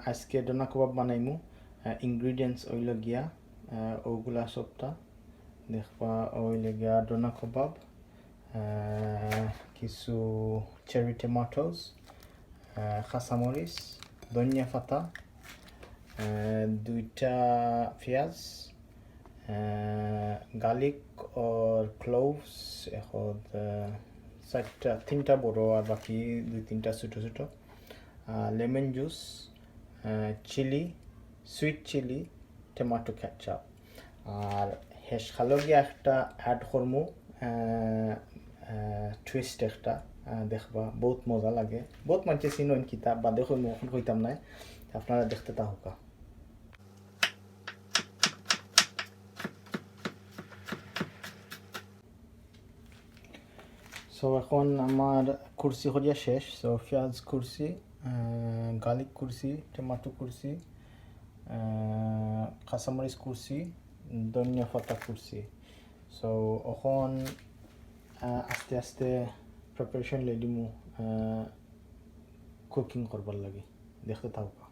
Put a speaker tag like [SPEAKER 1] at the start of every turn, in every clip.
[SPEAKER 1] আজকে ডোনা কাবাব বানাইমু ingredients oil গিয়া ওগুলা সবটা দেখবা ওইল গিয়া ডোনা কাবাব কিছু চেরি টমেটোস কাঁচামরিচ ধনিয়া পাতা দুইটা পেঁয়াজ গার্লিক और ক্লোভস এখন তিনটা বড় আর বাকি দুই তিনটা ছোট ছোট lemon juice chilli sweet chilli tomato ketchup আর হেস খালগিয়া একটা অ্যাড করমু টুইস্ট একটা দেখবা বহুত মজা লাগে বহুত মানুষে চিনন কিতাব বা দেখুন এখন কইতাম নাই আপনারা দেখতে থাকুকা সো এখন আমার কুরসি করিয়া শেষ সো পেঁয়াজ কুরসি গার্লিক কুরসি টমেটো কুরসি কাঁচামরিচ কুরসি ধনিয়া পাতা কুরসি সো এখন আস্তে আস্তে প্রিপারেশন লই দিমু কুকিং করবার লাগে দেখতে থাকুকা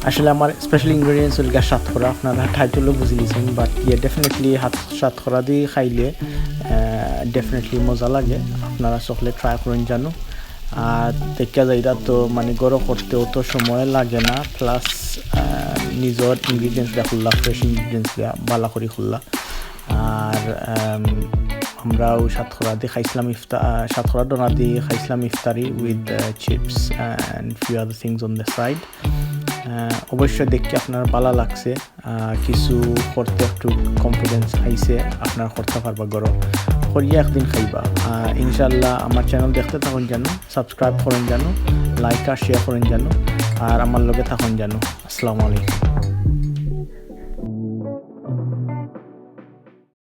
[SPEAKER 1] আসলে আমার স্পেশাল ইনগ্রেডিয়েন্টস হল শাতকরা আপনারা টাইটেলও বুঝে নিয়েছেন বাট ডেফিনেটলি শাতকরা দিয়ে খাইলে ডেফিনেটলি মজা লাগে আপনারা সকলে ট্রাই করেন জানো আর দেখা যায় এটা তো মানে গরম করতেও তো সময় লাগে না প্লাস নিজের ইনগ্রিডিয়েন্টসটা খুললা ফ্রেশ ইনগ্রিডিয়েন্টসটা বালা করে খুললা আর আমরাও শাতকরা দিয়ে খাইছিলাম শাতকরা ডোনা দিয়ে খাইছিলাম ইফতারি with chips and few other things on the side অবশ্যই দেখতে আপনার ভালো লাগছে কিছু করতে একটু কনফিডেন্স আইছে আপনার করতে পারবা গরম করিয়া একদিন খাইবা ইনশাল্লাহ আমার চ্যানেল দেখতে থাকুন জানো সাবস্ক্রাইব করেন জানো লাইক আর শেয়ার করেন জানো আর আমার লগে থাকুন জানো আসসালামু আলাইকুম